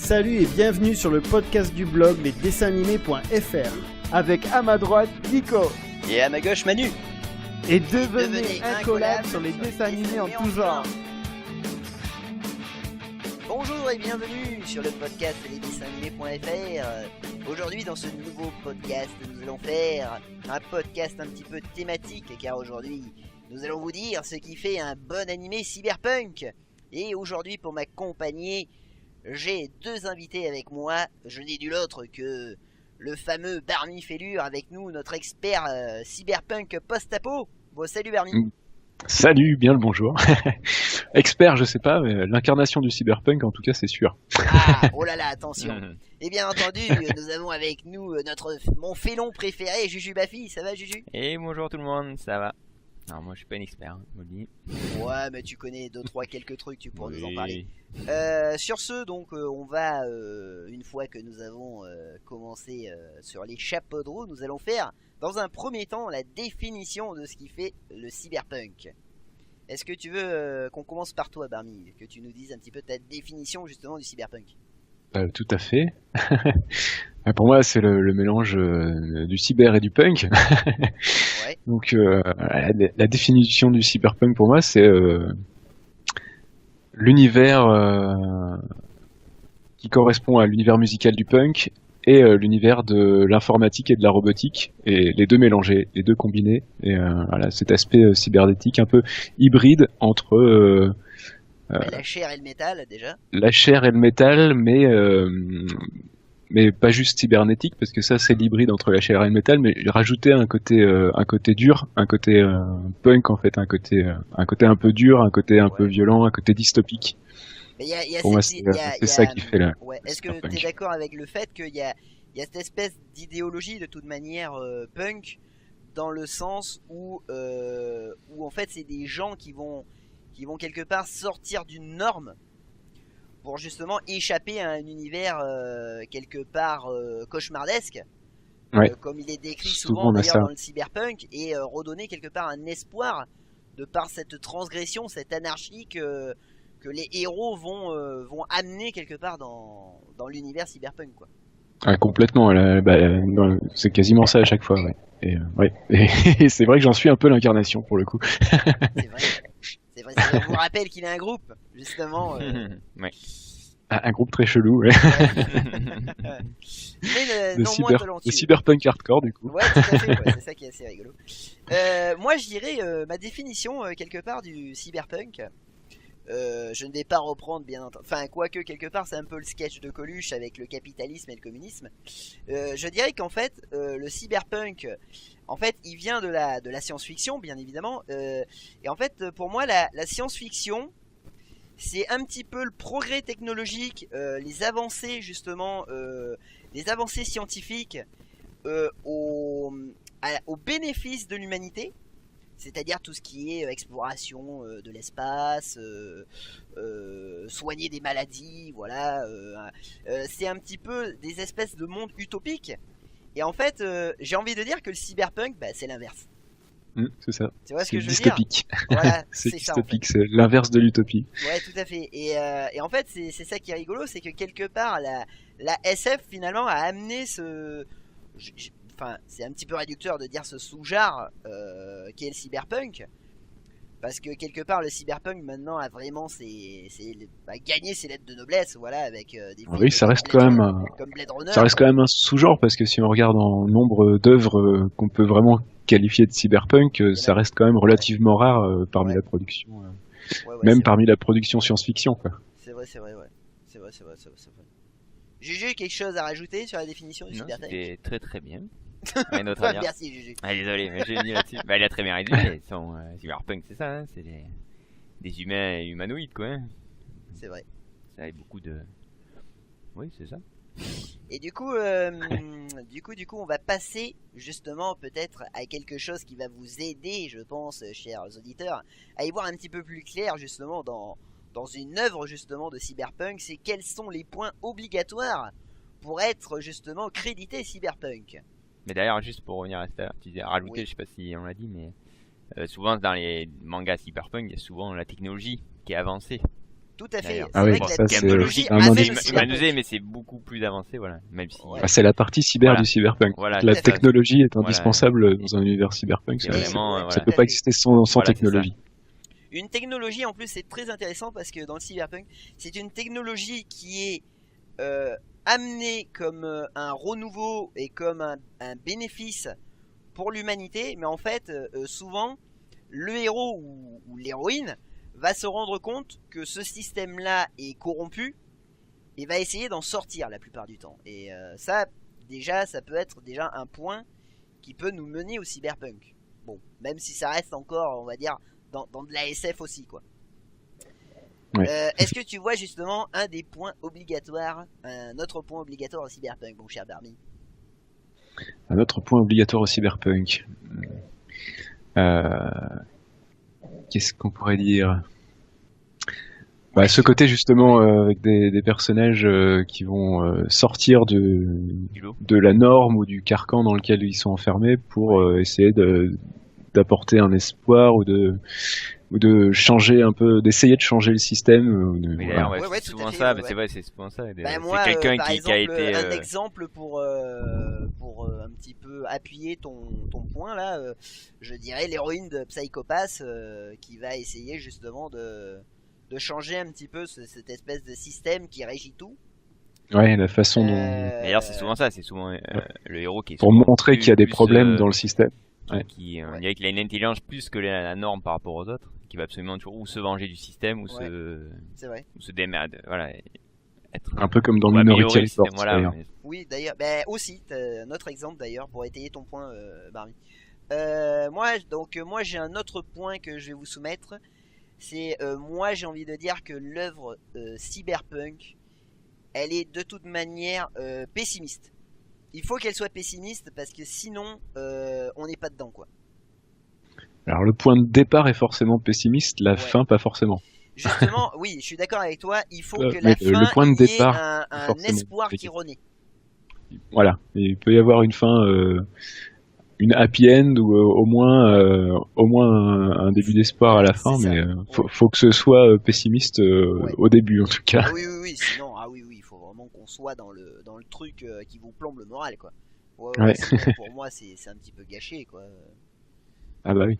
Salut et bienvenue sur le podcast du blog lesdessinsanimés.fr avec à ma droite Nico et à ma gauche Manu. Et devenez incollables sur les dessins animés en tout genre. Bonjour et bienvenue sur le podcast lesdessinsanimés.fr. Aujourd'hui dans ce nouveau podcast nous allons faire un podcast un petit peu thématique car aujourd'hui nous allons vous dire ce qui fait un bon animé cyberpunk. Et aujourd'hui pour m'accompagner j'ai deux invités avec moi, je n'ai nul autre que le fameux Barmy Fellure avec nous, notre expert cyberpunk post-apo. Bon, salut Barmy. Salut, bien le bonjour. Expert, je sais pas, mais l'incarnation du cyberpunk en tout cas c'est sûr. Ah, oh là là, attention. Et bien entendu, nous avons avec nous mon félon préféré, Juju Bafi. Ça va Juju? Et bonjour tout le monde, ça va? Alors moi je suis pas un expert, hein, je vous le dis. Ouais, mais tu connais quelques trucs, tu pourras nous en Oui. parler. Sur ce, donc on va, une fois que nous avons commencé sur les chapeaux de roue, nous allons faire dans un premier temps la définition de ce qui fait le cyberpunk. Est-ce que tu veux qu'on commence par toi Barmy, que tu nous dises un petit peu ta définition justement du cyberpunk? Tout à fait. Pour moi c'est le mélange du cyber et du punk. Ouais. Donc la définition du cyberpunk pour moi c'est l'univers qui correspond à l'univers musical du punk et l'univers de l'informatique et de la robotique, et les deux mélangés, les deux combinés, et voilà, cet aspect cybernétique un peu hybride entre La chair et le métal déjà. la chair et le métal, mais pas juste cybernétique, parce que ça c'est l'hybride entre la chair et le métal, mais rajouter un côté dur, un côté punk en fait, un côté un peu dur, un côté un peu violent, un côté dystopique. Mais il y a Pour moi, cette- c'est il y a- c'est ça qui fait la. Ouais. Est-ce que cyberpunk. tu es d'accord avec le fait qu'il y a cette espèce d'idéologie de toute manière punk, dans le sens où en fait c'est des gens qui vont quelque part sortir d'une norme pour justement échapper à un univers quelque part cauchemardesque, Ouais. comme il est décrit Souvent, souvent on a d'ailleurs ça. dans le cyberpunk, et redonner quelque part un espoir de par cette transgression, cette anarchie que les héros vont amener quelque part dans l'univers cyberpunk quoi. Ah, complètement. Non, c'est quasiment ça à chaque fois. Ouais. Et, ouais. Et c'est vrai que j'en suis un peu l'incarnation pour le coup. C'est vrai. C'est vrai. Je vous rappelle qu'il a un groupe justement. Ouais. Un groupe très chelou, ouais. Mais de, non moins talentueux. cyberpunk hardcore du coup. Ouais, tout à fait, ouais, c'est ça qui est assez rigolo. Moi, je dirais ma définition quelque part du cyberpunk. Je ne vais pas reprendre bien entendu. Enfin, quoique quelque part, c'est un peu le sketch de Coluche avec le capitalisme et le communisme. Je dirais qu'en fait, le cyberpunk, en fait, il vient de la science-fiction, bien évidemment. Et en fait, pour moi, la science-fiction, c'est un petit peu le progrès technologique, les avancées justement, les avancées scientifiques au bénéfice de l'humanité, c'est-à-dire tout ce qui est exploration de l'espace, soigner des maladies, voilà. C'est un petit peu des espèces de mondes utopiques. Et en fait, j'ai envie de dire que le cyberpunk, c'est l'inverse. C'est ça. Tu vois ce C'est que je veux dire? dystopique. Voilà, C'est c'est ça en fait. dystopique, c'est l'inverse de l'utopie. Ouais, tout à fait. Et en fait, c'est ça qui est rigolo, c'est que quelque part, la SF finalement a amené enfin, c'est un petit peu réducteur de dire ce sous-genre qui est le cyberpunk, parce que quelque part, le cyberpunk maintenant a vraiment gagné ses lettres de noblesse, voilà, avec des films Oui, ça comme reste quand même comme Blade Runner. ça reste quand même un sous-genre, parce que si on regarde en nombre d'œuvres qu'on peut vraiment qualifier de cyberpunk, ça reste quand même relativement rare parmi Ouais. la production, Ouais, même c'est parmi la production science-fiction, quoi. vrai, c'est vrai, ouais. C'est vrai. Juju, quelque chose à rajouter sur la définition du Non, cyberpunk? c'était très très bien. Un autre Ouais, à dire. merci Juju. Ah désolé, mais j'ai dit là-dessus. Bah il a très bien résumé. Son cyberpunk c'est ça, hein, c'est des humains humanoïdes quoi. Hein. C'est vrai. Ça a beaucoup de. Oui c'est ça. Et du coup, on va passer justement peut-être à quelque chose qui va vous aider, je pense, chers auditeurs, à y voir un petit peu plus clair justement dans une œuvre justement de cyberpunk. C'est quels sont les points obligatoires pour être justement crédité cyberpunk. Mais d'ailleurs juste pour revenir à ça, tu disais rajouter, Oui. je sais pas si on l'a dit, mais souvent dans les mangas cyberpunk, il y a souvent la technologie qui est avancée. Tout à fait. D'ailleurs. C'est Ah vrai oui, que la ça, c'est technologie un amène indice. le cyberpunk. Humanisé, mais c'est beaucoup plus avancé, voilà. Même si. Ouais. Ah, c'est la partie cyber Voilà. du cyberpunk. Voilà, La tout à fait. technologie est Voilà. indispensable dans un univers cyberpunk. C'est Ça, vraiment, ça voilà. peut pas exister sans Voilà, c'est technologie. Une technologie, en plus, c'est très intéressant parce que dans le cyberpunk, c'est une technologie qui est amenée comme un renouveau et comme un bénéfice pour l'humanité, mais en fait, souvent, le héros ou l'héroïne va se rendre compte que ce système-là est corrompu et va essayer d'en sortir la plupart du temps. Et ça, déjà, ça peut être déjà un point qui peut nous mener au cyberpunk. Bon, même si ça reste encore, on va dire, dans de la SF aussi, quoi. Ouais. Est-ce que tu vois justement un des points obligatoires, un autre point obligatoire au cyberpunk, mon cher Barmy? Un autre point obligatoire au cyberpunk. Qu'est-ce qu'on pourrait dire? Bah, ce côté justement avec des personnages qui vont sortir Du lot. de la norme ou du carcan dans lequel ils sont enfermés pour essayer d'apporter un espoir ou de changer un peu, d'essayer de changer le système. Mais Voilà. d'ailleurs, ouais, Ouais, c'est tout souvent à fait, ça, ouais, c'est vrai, c'est souvent ça. Bah, C'est moi, quelqu'un par qui exemple, a été. un exemple pour un petit peu appuyer ton point là, je dirais l'héroïne de Psycho Pass qui va essayer justement de changer un petit peu cette espèce de système qui régit tout. Ouais, la façon dont D'ailleurs, c'est souvent ça, c'est souvent le héros qui est pour souvent montrer qu'il y a des plus, problèmes dans le système. Ouais. on dirait qu'il a une intelligence plus que la norme par rapport aux autres, qui va absolument toujours ou se venger du système ou C'est vrai. se démerder, voilà, être Un peu comme dans ou Minority améliorer le Report, système, voilà. d'ailleurs. mais- Oui, d'ailleurs, ben aussi, un autre exemple d'ailleurs pour étayer ton point, Barmy. Moi j'ai un autre point que je vais vous soumettre. C'est moi j'ai envie de dire que l'œuvre cyberpunk, elle est de toute manière pessimiste. Il faut qu'elle soit pessimiste parce que sinon on n'est pas dedans, quoi. Alors le point de départ est forcément pessimiste, la Ouais. fin pas forcément. Justement, oui, je suis d'accord avec toi. Il faut que Mais la fin le point de y ait départ, un forcément, espoir c'est qui que- renaît. Voilà, il peut y avoir une fin, une happy end ou au moins un début d'espoir à la fin, C'est ça, mais ouais. faut que ce soit pessimiste Ouais. au début en tout cas. Ah oui, oui, oui, sinon, il faut vraiment qu'on soit dans le truc qui vous plombe le moral, quoi. Ouais, Ouais. sinon, pour moi, c'est un petit peu gâché, quoi. Ah bah oui.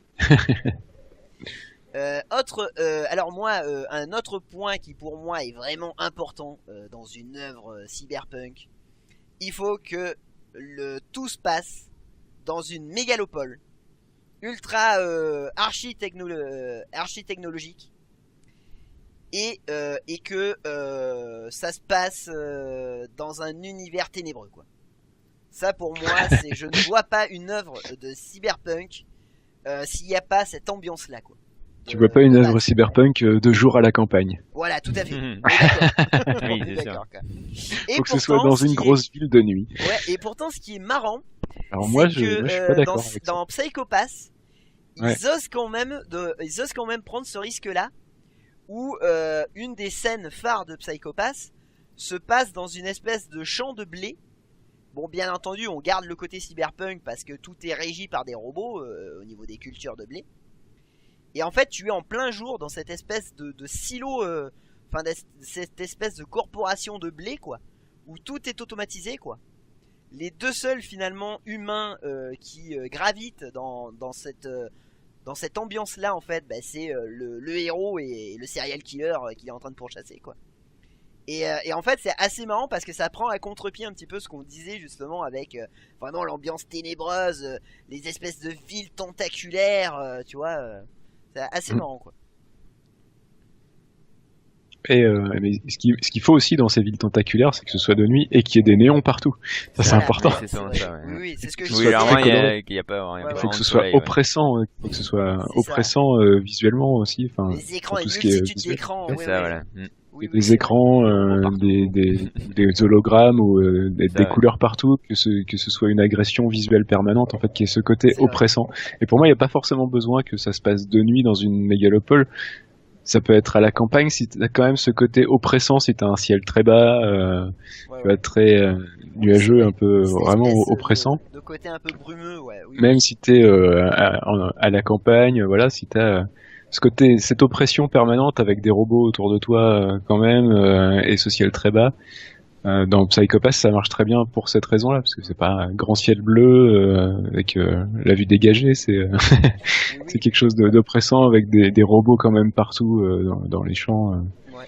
Alors moi, un autre point qui pour moi est vraiment important dans une œuvre cyberpunk, il faut que tout se passe dans une mégalopole ultra archi-technologique et que ça se passe dans un univers ténébreux, quoi. Ça pour moi, je ne vois pas une œuvre de cyberpunk s'il n'y a pas cette ambiance là, quoi. Tu vois pas une œuvre base. cyberpunk de jour à la campagne. Voilà, tout à fait. Mhm. On est d'accord. Oui, On est c'est sûr. d'accord, quoi. Et Faut que ce soit pourtant, dans ce une qui grosse ville de nuit. Ouais, et pourtant, ce qui est marrant, Alors c'est moi que je suis pas d'accord avec ça. dans Psycho Pass, Ouais. ils osent quand même prendre ce risque-là, où une des scènes phares de Psycho Pass se passe dans une espèce de champ de blé. Bon, bien entendu, on garde le côté cyberpunk parce que tout est régi par des robots au niveau des cultures de blé. Et en fait, tu es en plein jour dans cette espèce de silo, cette espèce de corporation de blé, quoi, où tout est automatisé, quoi. Les deux seuls finalement humains qui gravitent dans cette ambiance-là, en fait, bah, c'est le héros et le serial killer qu'il est en train de pourchasser, quoi. Et en fait, c'est assez marrant parce que ça prend à contre-pied un petit peu ce qu'on disait justement avec vraiment l'ambiance ténébreuse, les espèces de villes tentaculaires, tu vois. C'est assez marrant, quoi. Et mais ce qu'il faut aussi dans ces villes tentaculaires, c'est que ce soit de nuit et qu'il y ait des néons partout. Ça c'est Voilà, important. Ouais, c'est souvent vrai. ça, ouais. Oui, oui, c'est ce que je Faut Oui, que disais. ce soit vraiment, très qu'il n'y a pas. Ouais, Il ouais. faut vraiment que ce de soit soleil, ouais. oppressant, il faut que ce soit C'est ça. oppressant visuellement aussi. Enfin, Les écrans, pour une tout ce qui est multitude visuel. d'écrans. C'est ouais, ça, ouais. voilà. Mm. Oui, oui, Des c'est écrans, partout. des hologrammes ou des Ça, ouais. couleurs partout, que ce soit une agression visuelle permanente, en fait, qui est ce côté C'est vrai. oppressant. Et pour moi, il n'y a pas forcément besoin que ça se passe de nuit dans une mégalopole. Ça peut être à la campagne si t'as quand même ce côté oppressant, si t'as un ciel très bas, vrai. Ouais, tu vois, très nuageux, un peu Cette vraiment espèce oppressant. de côté un peu brumeux, ouais. Oui, Même si t'es à la campagne, voilà, si t'as ce côté, cette oppression permanente avec des robots autour de toi quand même et social très bas. Dans Psycho Pass, ça marche très bien pour cette raison-là, parce que c'est pas un grand ciel bleu avec la vue dégagée, c'est c'est quelque chose d'oppressant avec des robots quand même partout dans les champs. Ouais.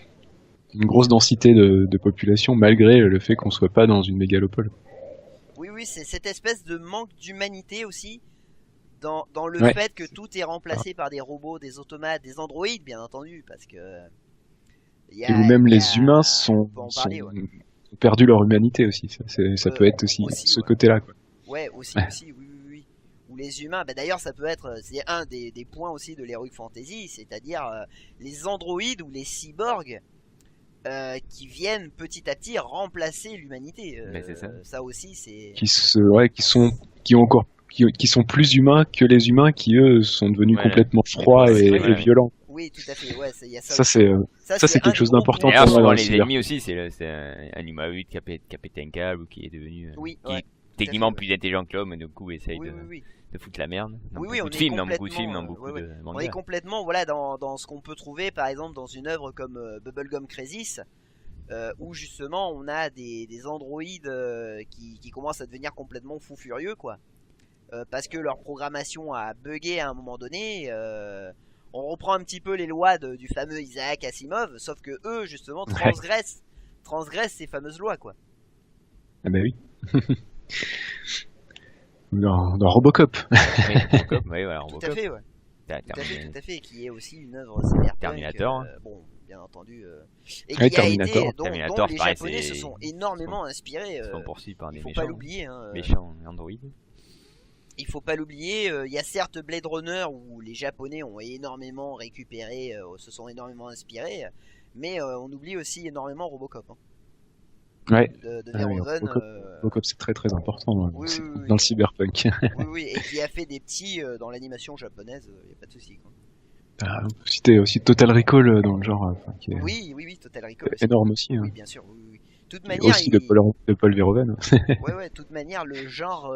Une grosse densité de population malgré le fait qu'on soit pas dans une mégalopole. Oui, c'est cette espèce de manque d'humanité aussi dans le Ouais. fait que tout est remplacé par des robots, des automates, des androïdes, bien entendu, parce que Et où même les humains on peut en parler, ont perdu leur humanité aussi. Ça peut être aussi ce côté-là, quoi. Ouais, aussi, oui. Ou les humains, bah d'ailleurs ça peut être, c'est un des points aussi de l'Heroic Fantasy, c'est-à-dire les androïdes ou les cyborgs qui viennent petit à petit remplacer l'humanité. Mais c'est ça. Ça aussi c'est... Qui sont plus humains que les humains qui eux sont devenus complètement froids et violents. Oui, tout à fait, ouais, il y a ça c'est quelque chose d'important pour moi dans les ennemis aussi, c'est un humanoïde qui a pété un câble ou qui est devenu techniquement plus intelligent que l'homme et du coup essaye de foutre la merde. Dans beaucoup de films, dans beaucoup de mangas. On est complètement dans ce qu'on peut trouver par exemple dans une œuvre comme Bubblegum Crisis, où justement on a des androïdes qui commencent à devenir complètement fous furieux, quoi. Parce que leur programmation a bugué à un moment donné. On reprend un petit peu les lois du fameux Isaac Asimov, sauf que eux justement transgressent ces fameuses lois, quoi. Ah bah oui. dans Robocop. Robocop, voilà, Robocop. Tout à fait, ouais. Tout à fait, qui est aussi une œuvre cyberpunk. Terminator. Bon, bien entendu. Et qui Terminator. a été, dont les Japonais se sont énormément inspirés. Ils sont poursuivis par des faut pas l'oublier. Méchants androïdes. Il faut pas l'oublier, il y a certes Blade Runner où les Japonais ont énormément récupéré, se sont énormément inspirés, mais on oublie aussi énormément Robocop. Hein. Ouais. De Verhoeven. Robocop c'est très très important dans oui. le cyberpunk. oui, et qui a fait des petits dans l'animation japonaise, y a pas de souci, quoi. C'était aussi Total Recall dans le genre. Qui est oui, Total Recall. Énorme aussi. Oui, bien sûr. Oui. Toute manière, aussi de Paul Verhoeven. ouais. Toute manière, le genre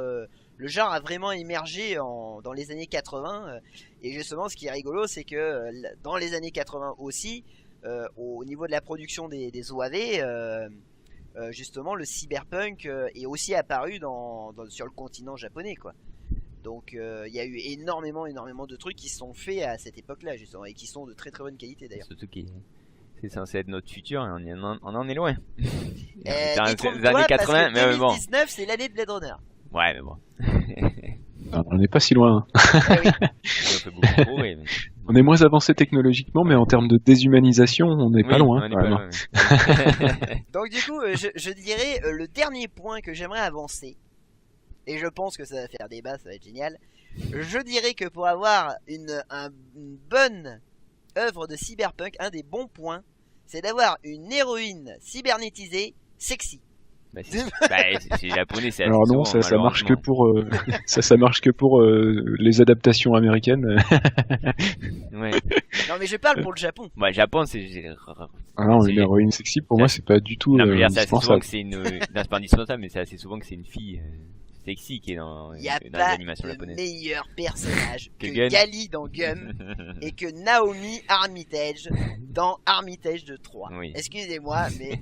a vraiment émergé dans les années 80. Et justement, ce qui est rigolo, c'est que dans les années 80 aussi, au niveau de la production des OAV, justement, le cyberpunk est aussi apparu sur le continent japonais, quoi. Donc, il y a eu énormément de trucs qui se sont faits à cette époque-là, justement, et qui sont de très très bonne qualité d'ailleurs. Surtout qui c'est censé être notre futur et on en est loin. Les années 80, mais 2019, c'est l'année de Blade Runner. Ouais, mais bon. On n'est pas si loin. On est moins avancé technologiquement, mais en termes de déshumanisation, on n'est pas loin. Donc du coup, je dirais le dernier point que j'aimerais avancer, et je pense que ça va faire débat, ça va être génial. Je dirais que pour avoir une bonne œuvre de cyberpunk, un des bons points, c'est d'avoir une héroïne cybernétisée sexy. C'est japonais, c'est alors non, ça marche que pour ça marche que pour les adaptations américaines. Ouais. Non mais je parle pour le Japon. Ouais, Japon c'est non, une héroïne sexy pour moi c'est pas du tout indispensable. C'est pas indispensable, mais c'est assez souvent que c'est une fille sexy qui est dans l'animation japonaise. Il n'y a pas de meilleur personnage que Gali dans Gum et que Naomi Armitage dans Armitage de 3. Oui. Excusez-moi, mais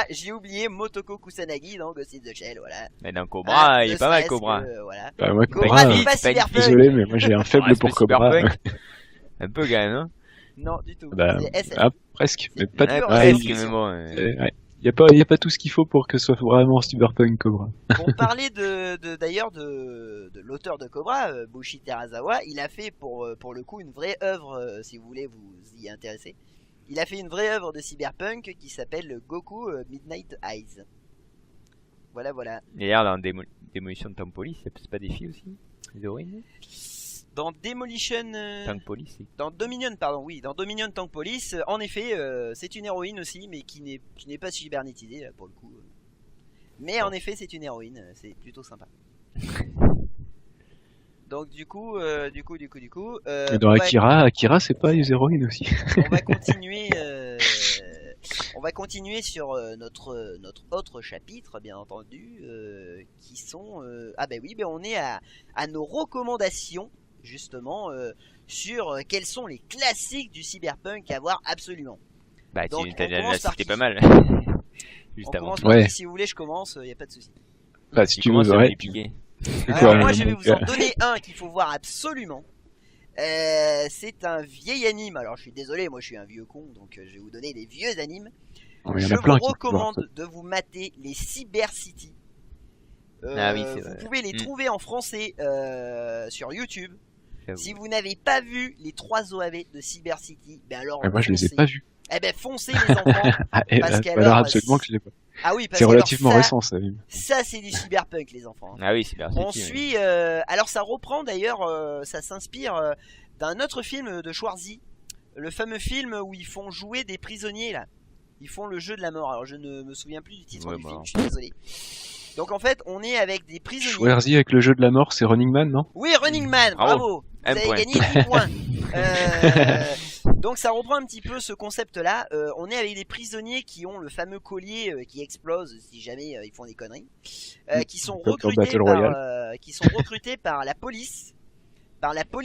j'ai oublié Motoko Kusanagi dans Ghost in the Shell, voilà. Mais dans Cobra, il est pas mal Cobra. Voilà. Bah, moi, Cobra, c'est pas cyberpunk. Désolé, mais moi j'ai un faible pour Cobra. Un peu quand même, hein. Non, du tout. Presque, mais pas de presque, mais bon. Il y a pas tout ce qu'il faut pour que ce soit vraiment cyberpunk Cobra. Pour parler d'ailleurs de l'auteur de Cobra, Bushi Terasawa, il a fait pour le coup une vraie œuvre, si vous voulez vous y intéresser. Il a fait une vraie œuvre de cyberpunk qui s'appelle Goku Midnight Eyes. Voilà. Et d'ailleurs dans Demolition Tank Police, c'est pas des filles aussi, des héroïnes? Dans Demolition Tank Police, dans Dominion, pardon, oui, dans Dominion Tank Police, en effet, c'est une héroïne aussi, mais qui n'est pas cybernétisée pour le coup. Mais en effet, c'est une héroïne, c'est plutôt sympa. Donc du coup. Dans Akira, c'est pas les héroïnes aussi. On va continuer sur notre autre chapitre, bien entendu, qui sont. On est à nos recommandations justement sur quels sont les classiques du cyberpunk à voir absolument. Bah, c'était pas mal. Juste avant. Si vous voulez, je commence, y a pas de souci. Bah, si tu veux, ouais. Alors, moi, je vais vous en donner un qu'il faut voir absolument. C'est un vieil anime. Alors, je suis désolé, moi, je suis un vieux con, donc je vais vous donner des vieux animes. Je vous recommande de vous mater les Cyber City. Vous pouvez les trouver en français sur YouTube. Si vous n'avez pas vu les 3 OAV de Cyber City, ben alors moi je les ai pas vus. Eh ben foncez les enfants. Parce alors absolument que je l'ai pas. Ah oui, parce c'est relativement récent ça. Ça c'est du cyberpunk les enfants. Ah oui, Cyber City. On suit. Alors ça reprend d'ailleurs, ça s'inspire d'un autre film de Schwarzy, le fameux film où ils font jouer des prisonniers là. Ils font le jeu de la mort. Alors je ne me souviens plus du titre du film. Je suis désolé. Donc en fait, on est avec des prisonniers. Schwarzy avec le jeu de la mort, c'est Running Man, non? Oui, Running Man, bravo. Vous avez gagné 10 points. Donc ça reprend un petit peu ce concept-là. On est avec des prisonniers qui ont le fameux collier qui explose si jamais ils font des conneries, qui sont recrutés par la police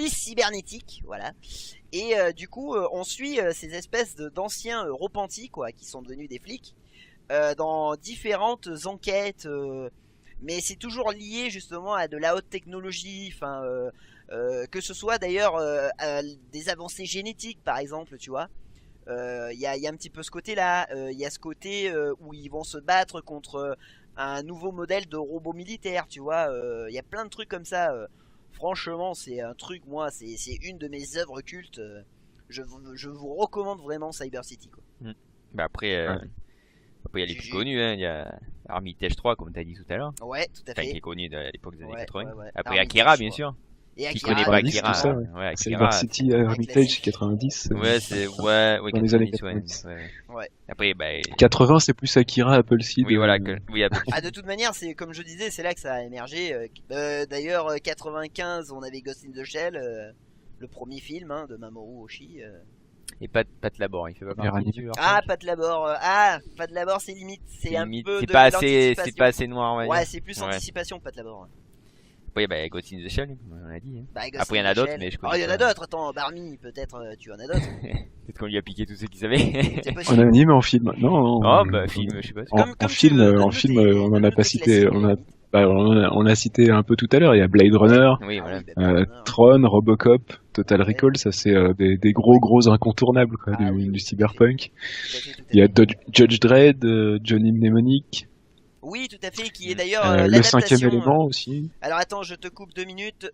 cybernétique, voilà. Et du coup, on suit ces espèces d'anciens repentis, quoi, qui sont devenus des flics. Dans différentes enquêtes, mais c'est toujours lié justement à de la haute technologie, enfin que ce soit d'ailleurs à des avancées génétiques par exemple, tu vois. Il y a un petit peu ce côté-là. Il y a ce côté où ils vont se battre contre un nouveau modèle de robot militaire, tu vois. Il y a plein de trucs comme ça. Franchement, c'est un truc, moi, c'est une de mes œuvres cultes. Je vous recommande vraiment Cyber City, quoi. Bah après. Après, il y a les plus connus, hein. Il y a Armitage 3, comme tu as dit tout à l'heure. Ouais, tout à fait. Qui est connu à l'époque des années 80. Ouais. Après, Akira, bien sûr. Et qui connaît pas Akira, tout ça, ouais. Cyber City, Armitage 90. Ouais, dans les années 90. Ouais. Après, 80, c'est plus Akira, Apple Seed. Oui, voilà. De toute manière, c'est comme je disais, c'est là que ça a émergé. D'ailleurs, 95, on avait Ghost in the Shell, le premier film de Mamoru Oshii. Et Pat Labor, il fait pas partie du Pat Labor, Pat Labor, c'est limite, c'est un peu c'est pas assez noir, ouais, c'est plus anticipation Pat Labor. Oui, Ghost in the Shell, on l'a dit. Hein. Après, il y en a d'autres, mais je connais. Il y en a d'autres, attends, Barmy, peut-être tu en as d'autres. Peut-être qu'on lui a piqué tous ceux qui savaient. En anime, en film. Non, film, je sais pas. En film, on en a pas cité, on a cité un peu tout à l'heure, il y a Blade Runner, Tron, Robocop, Total Recall, ça c'est des gros incontournables quoi, du cyberpunk. Il y a Judge Dredd, Johnny Mnemonic. Oui, tout à fait, qui est d'ailleurs le 5e élément aussi. Alors attends, je te coupe 2 minutes.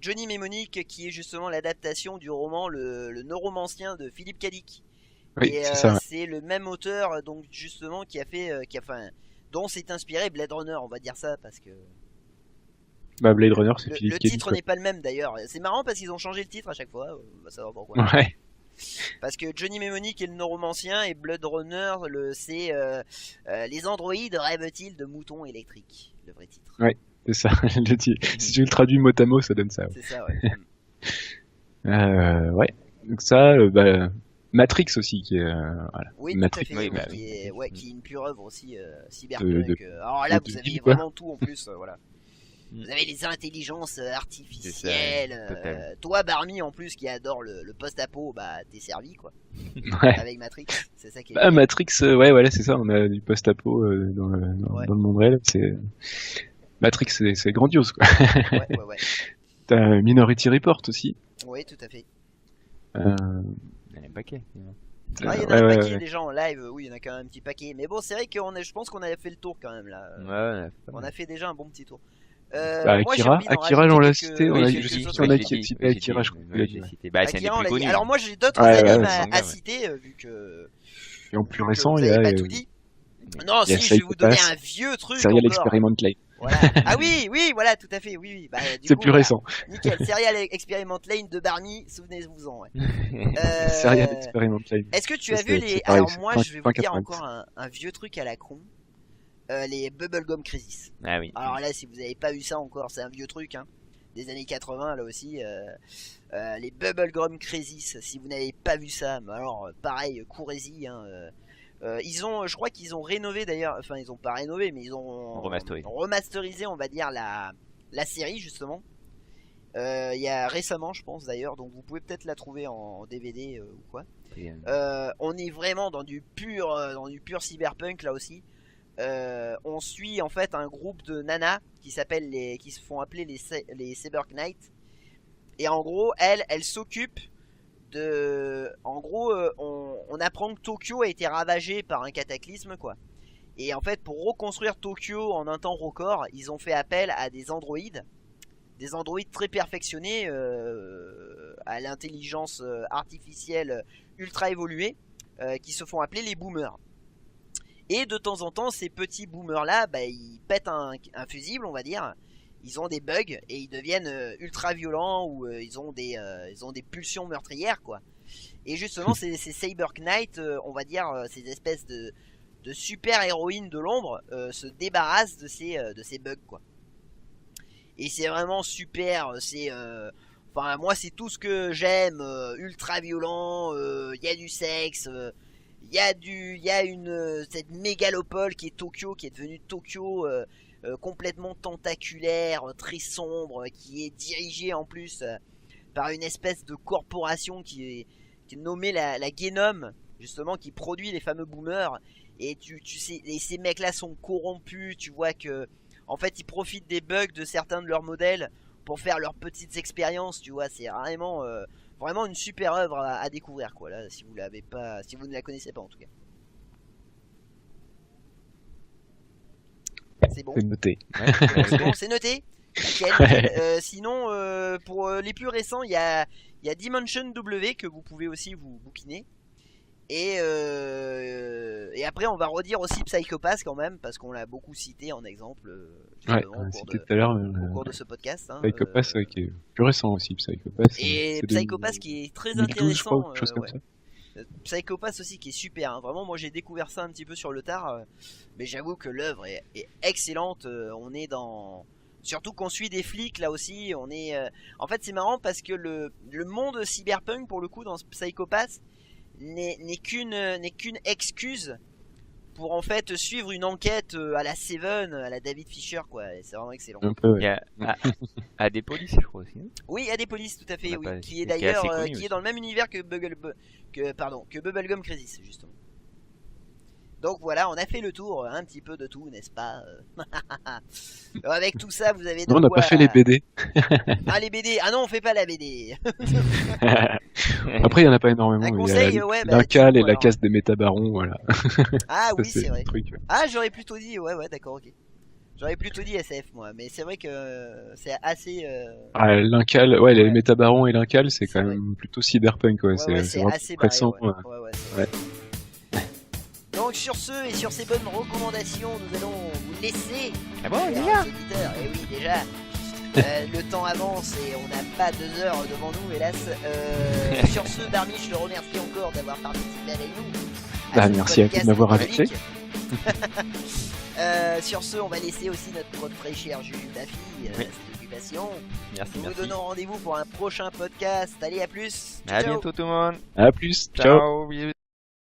Johnny Mnemonic, qui est justement l'adaptation du roman Le Neuromancien de Philippe K. Dick. Oui, et c'est ça. C'est le même auteur, donc justement, dont s'est inspiré Blade Runner, on va dire ça, parce que... Blade Runner, c'est Philippe K. Dick. Le titre n'est pas le même d'ailleurs. C'est marrant parce qu'ils ont changé le titre à chaque fois, on va savoir pourquoi. Ouais. Parce que Johnny Mnemonic est le neuromancien et Blade Runner, c'est les androïdes rêvent-ils de moutons électriques, le vrai titre. Ouais, c'est ça. Si tu le traduis mot à mot, ça donne ça. Ouais. C'est ça, ouais. Ouais. Donc ça, Matrix aussi, qui est voilà. Oui, Matrix, tout à fait, qui est une pure œuvre aussi cyberpunk. Alors là, vous avez vraiment tout en plus, voilà. Vous avez les intelligences artificielles. Toi, Barmy, en plus, qui adore le post-apo, t'es servi, quoi. Ouais. Avec Matrix, c'est ça qui est. Matrix, ouais, voilà, c'est ça. On a du post-apo dans le monde réel. Matrix, c'est grandiose, quoi. Ouais. T'as Minority Report aussi. Oui, tout à fait. Il y en a un paquet. Il y en a un paquet déjà en live, oui, il y en a quand même un petit paquet. Mais bon, c'est vrai que je pense qu'on avait fait le tour quand même là. Ouais, on a fait déjà un bon petit tour. Akira, on l'a cité, on a cité Akira, je crois. Akira, on l'a dit. Alors moi j'ai d'autres animes à citer vu que. Et en plus récent, il y a. Pas tout dit. Non, si je vais vous donner un vieux truc. Serial Experiment Lane. Voilà. Ah oui, voilà, tout à fait, oui. C'est plus récent. Nickel, Serial Experiment Lane de Barmy, souvenez-vous-en. Ouais. Serial Experiment Lane. Est-ce que tu as vu les. Alors moi je vais vous dire encore un vieux truc à la con. Les Bubblegum Crisis. Ah oui. Alors là, si vous n'avez pas vu ça encore, c'est un vieux truc, des années 80 là aussi. Les Bubblegum Crisis, si vous n'avez pas vu ça, alors pareil, courez-y. Je crois qu'ils ont rénové d'ailleurs, enfin ils ont pas rénové, mais ils ont remasterisé, on va dire la série justement. Il y a récemment, je pense d'ailleurs, donc vous pouvez peut-être la trouver en DVD ou quoi. On est vraiment dans du pur cyberpunk là aussi. On suit en fait un groupe de nanas qui se font appeler les Cyber Knights. Et en gros, elles s'occupent de... En gros, on apprend que Tokyo a été ravagé par un cataclysme, quoi. Et en fait, pour reconstruire Tokyo en un temps record, ils ont fait appel à des androïdes très perfectionnés, à l'intelligence artificielle ultra évoluée, qui se font appeler les boomers. Et de temps en temps, ces petits boomers là, ils pètent un fusible, on va dire. Ils ont des bugs et ils deviennent ultra violents, ou ils ont des pulsions meurtrières, quoi. Et justement, ces Cyber Knights, on va dire, ces espèces de super héroïnes de l'ombre, se débarrassent de ces bugs, quoi. Et c'est vraiment super. Enfin, moi, c'est tout ce que j'aime. Ultra violent. Il y a du sexe. Il y a cette mégalopole qui est Tokyo, qui est devenue Tokyo, complètement tentaculaire, très sombre, qui est dirigée en plus par une espèce de corporation qui est nommée la Genom, justement, qui produit les fameux boomers. Et tu sais, et ces mecs-là sont corrompus. Tu vois que, en fait, ils profitent des bugs de certains de leurs modèles pour faire leurs petites expériences. Tu vois, c'est vraiment une super œuvre à découvrir, quoi. Là, si vous ne la connaissez pas, en tout cas. C'est bon. C'est noté. Ouais, c'est bon, c'est noté. Sinon, pour les plus récents, il y a Dimension W que vous pouvez aussi vous bouquiner. Et après, on va redire aussi Psycho-Pass quand même, parce qu'on l'a beaucoup cité en exemple au cours de ce podcast. Hein, Psycho-Pass, qui est plus récent aussi, Psycho-Pass. Et Psycho-Pass qui est très 2012, intéressant. Je crois, chose comme ça. Psycho-Pass aussi qui est super, hein. Vraiment, moi j'ai découvert ça un petit peu sur le tard, mais j'avoue que l'œuvre est excellente. On est dans... Surtout qu'on suit des flics là aussi, on est... En fait c'est marrant parce que le monde cyberpunk pour le coup dans Psycho-Pass n'est qu'une excuse pour en fait suivre une enquête à la Seven, à la David Fincher, quoi. C'est vraiment excellent. Un peu, ouais. Il y a Adepolis, je crois aussi. Oui, Adepolis, tout à fait, oui, qui est d'ailleurs qui est dans le même univers que Bubblegum Crisis, justement. Donc voilà, on a fait le tour un petit peu de tout, n'est-ce pas? Avec tout ça, vous avez... Non, on n'a pas fait les BD. Ah, les BD. Ah non, on fait pas la BD. Après, il y en a pas énormément. Un conseil, il y a ouais, l'Incal et la casse des métabarons, voilà. Ah oui, c'est vrai. Truc. Ah, j'aurais plutôt dit, ouais, d'accord, ok. J'aurais plutôt dit SF, moi, mais c'est vrai que c'est assez... Ah, l'Incal, ouais, les métabarons et l'Incal, c'est quand même plutôt cyberpunk, ouais. Ouais, c'est vraiment assez pressant. Ouais. Donc sur ce et sur ces bonnes recommandations, nous allons vous laisser. Ah bon, déjà? Et oui, déjà. Le temps avance et on n'a pas 2 heures devant nous, hélas. Sur ce, Barmy, je te remercie encore d'avoir participé avec nous. Merci à vous de m'avoir invité. Sur ce, on va laisser aussi notre très cher Juju Daffy, cette occupation. Merci. Nous vous donnons rendez-vous pour un prochain podcast. Allez, à plus. À bientôt tout le monde. À plus. Ciao.